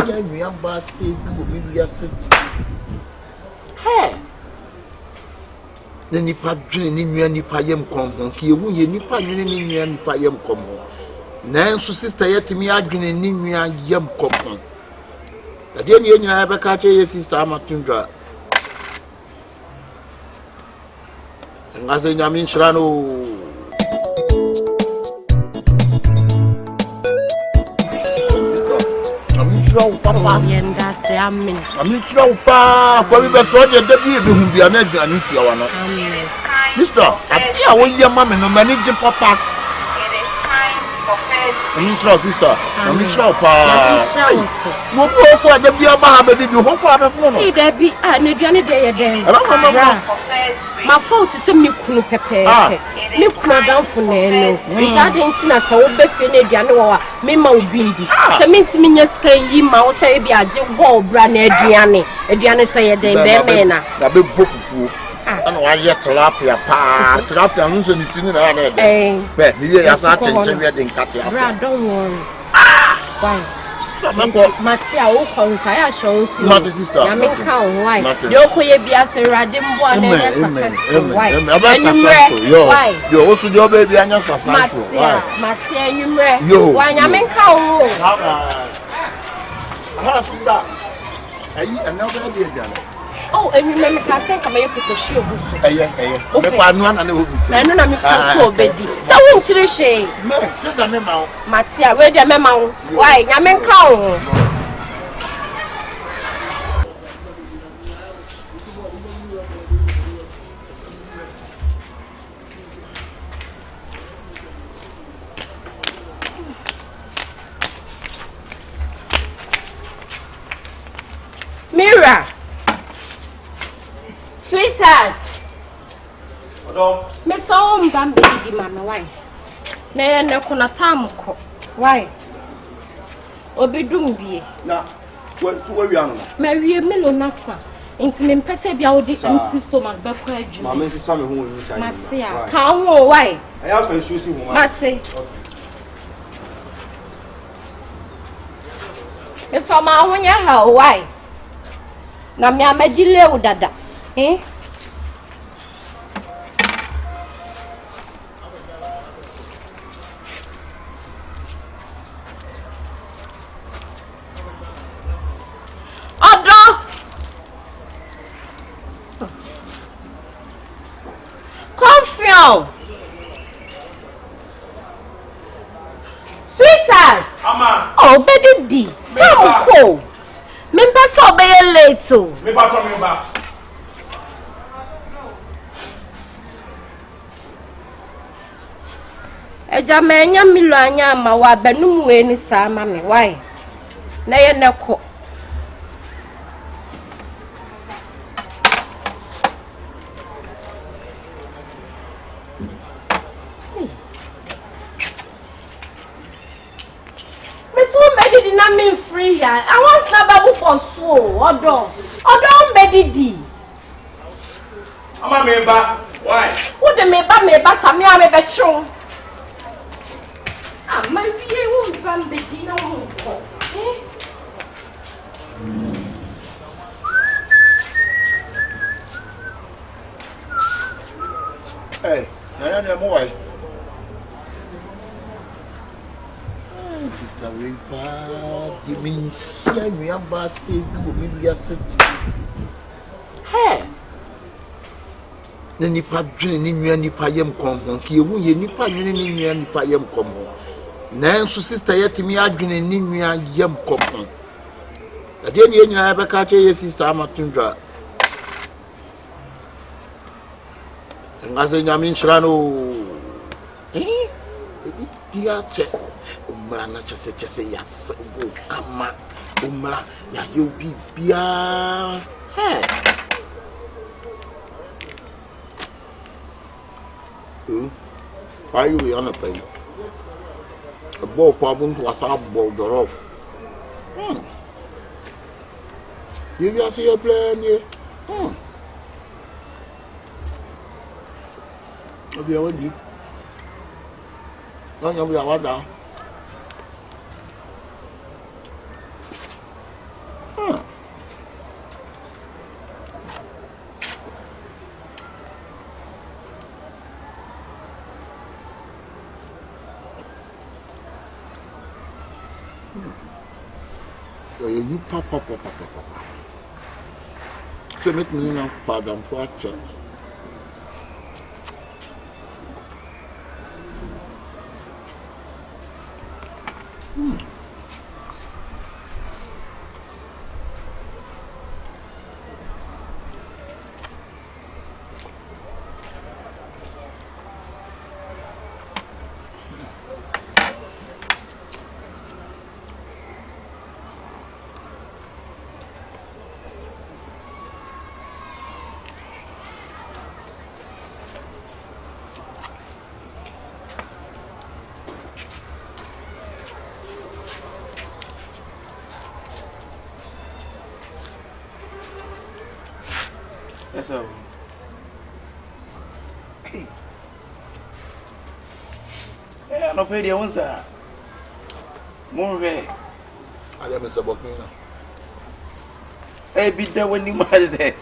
We are Bassy, we are. Hey! The Nipa dreaming in Nipa Yam Combo, he who ye Nipa dreaming in Nipa Yam Combo. Nancy sister yet me arguing in Yam Combo. I didn't have a catch a sister Tundra. And as I mean, Shrano. Papa, I'm sure, Papa, probably soldier, the baby who be an edge. Mister, I tell you, your mamma, no manager, Papa. I'm sure, sister. I'm sure, Papa. What for the beer, Baba, did you hope for the phone? There be any day again. My fault is a milk pepper. Milk down for Nano. I didn't see us all before Diana, Mima Bindi. So means me just can you mouse say be a wall brand Diane. Diana say a day, Bemena. A big book fool. And why yet tilapia, pa, tilapia, and anything other day. But maybe I start changing wedding cut. Don't worry. Why? Matia, who comes, I show you. Not the sister. I mean, count why. You could be as a radim one and why? You also your baby and your successful. Matia, you may. You, why, I mean, count. Another idea. Oh, and remember, I think I may put a shoe. Okay, one and I'm so baby. So, won't you say, just a memo, Matia, where the memo? Why, I mean, count. Mira. Sweetheart. Me saw Bambi, Mamma. Why? Nay, no conatamco. Why? Obidumbi. Now, what to a young Mary Melonasa. Into me, Pesabia, the stomach, but Mamma is some who is Matsia. Come, why? I have been choosing Matsi. It's all my own, how, why? Now, me, I'm a delay with that. Eh? Adra! Confion! Sweetheart! Mama! Oh, baby D! Come cool! Member so be late so. Me patron me back. Eja menya milo anya ma wa benum we ni sa ma me why na ye neko me so medi di na me free here I want snaba for so odo medi di ama me ba why who de me ba sami a me be chun. Ah, my dear, won't run the dinner. Hey, I boy. Sister Ripa, you mean, we are Bassy, maybe I said, hey. The Nipa dreaming in Nipa Yam Combo, he who ye Nipa dreaming in Nipa Yam Combo. Nancy sister yet me arguing in Yam Combo. I didn't have a catch a sister Tundra. And as I mean, Shrano, dear check, Umrana just say yes, come on, Umra, ya you be beer. Hey. Why are you on a pay? A ball problem was up bold off. Did you see a plan here? I'll be with you. Don't you be a water? You papa. So make me know father and watch. So, yeah, no pay the answer. More I am Mr. Bokina. Hey, be there when you might say,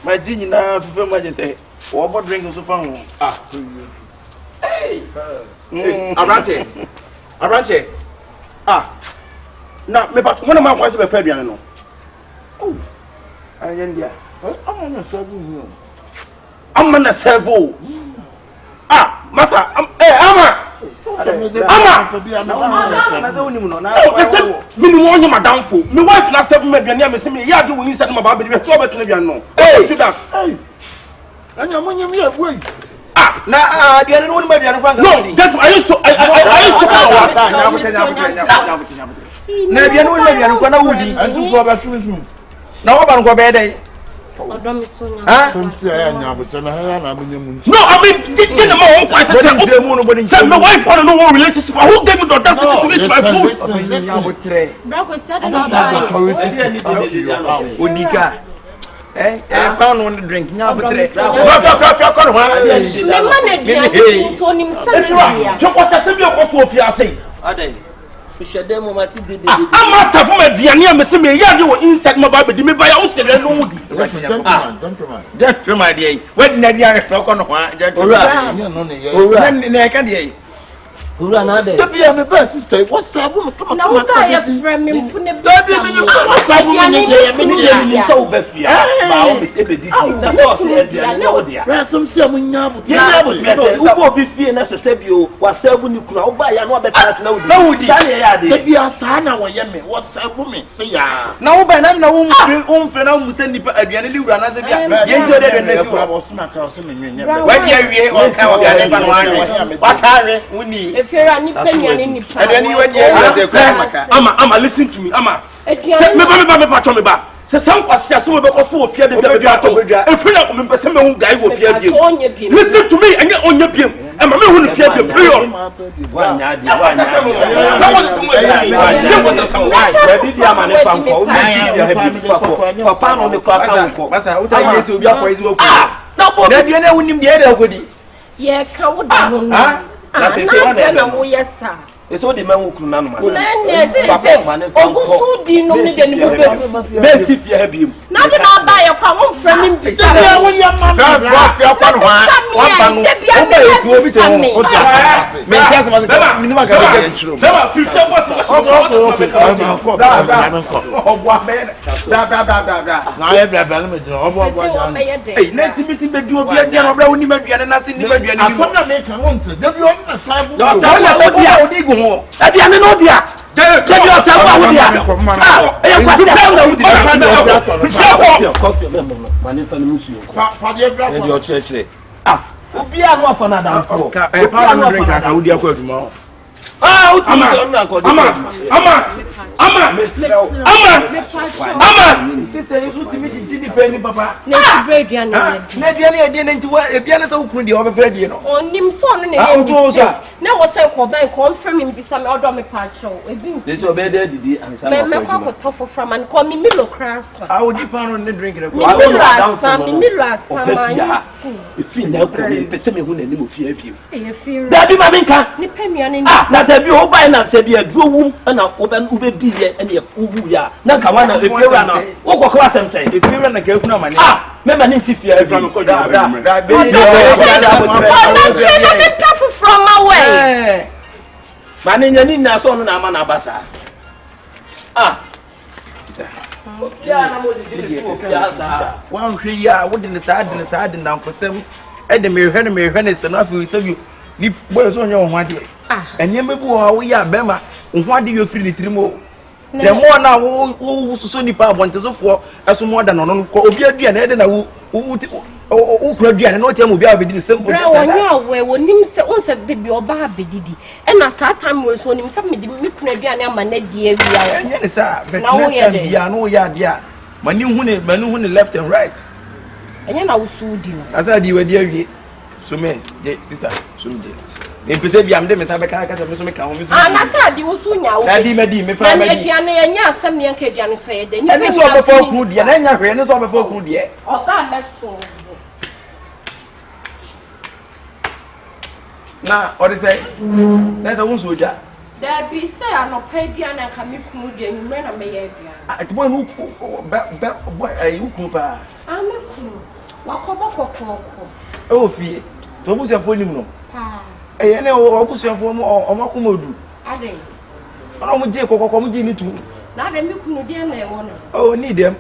my genie now, for my say, or about drinking so far. Hey, Arante. Now, but one of my wives of a Fabian. Oh, I am there. I'm not servo. Massa, Amma. Me madam for my wife last 7 million. Me see me. Yeah, do inside my baby. So better than no. Hey, to that. Hey, and your money me away. Nah, the other one maybe no. That I used to. I used to. Now I'm going to bed. No, I mean, get my own quite a say my wife want to know what relationship. Who gave you the audacity to eat my food? Pound on the drink. Now, but I'm not from a Vianney, Miss Me, you inside my baby, me by your own. That's true, my dear. When Nadia flock on one, then I can't hear. Who are not there? To be a best sister, what's up? What's up? Ama, listen to me, Ama. Me ba. Say some pastor so we go for fear the baby ato. If you not me person me guy go fear you. Listen to me and you on your pim. Ama me who fear the period. It's all the man who can man. If you have him. Nothing I'll buy a common friend. Get yourself out of here. Sister, you should meet Jimmy Penny, Papa. Next grade, Yanni. On son, now was a bank confirming beside order me patrol. This obey the and some from and call me Milo Crass. I would depend on the drinking. If you never say me when you fear you. Daddy Maminka, Nipemian, not a view by and said you drew womb and I'll open Ube D and your Ubuya. Nakawana, if you run out, what class and say, if you run a girl, no money. Remember, Nancy, if you have from away. Manina son and Amanabasa. One here, wouldn't the side and down for some. And the Mirror and nothing will you. Nip boys on your one day. And you may go, we are Bema. Why do you feel it more? The more now who so nipa want to for as more than on Obia and Eden who could and not tell me be simple. Where when him say, oh, said the Bioba Bididi, and as that time was when him submitted me couldn't be an amanet dear. Yes, sir, but now we are no yard, yeah. Manu left and right. And then I was so dear. As I do, dear, so many, sister, so dear. In Pacific, I'm them as I can't get a make home. I said you soon now. Daddy, me family, and yes, some young Kadian said, and you saw before good, and I ran it over before good yet. Oh, that's so. Now, what is it? That's a woman soldier. There be say I'm not paid piano and come you and men of behavior. At one who Cooper. I'm a cool. What Oh, fear. So who's your phone? I know what's your form or Makumodu. I think. I don't take Cocomuji too. Now then, you couldn't dear me one. Oh, need them,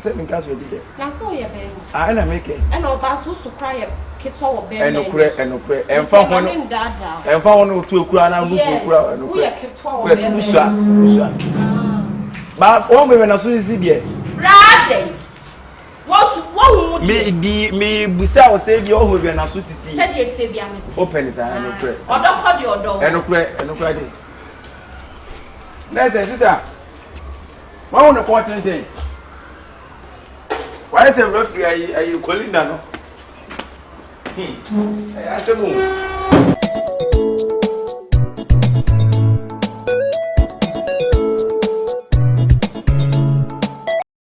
Seven cars will be there. That's all your baby. I make it. And all pass who cry kids all baby. And no prayer, and found one in that. And found 2 crown and but all women are soon as it. Brady. What me, Busa say you all and I should see. Open his eye and pray. Or don't cut your door and no cry. That's a sister. One important thing. Why is a referee? Are you calling that? I said,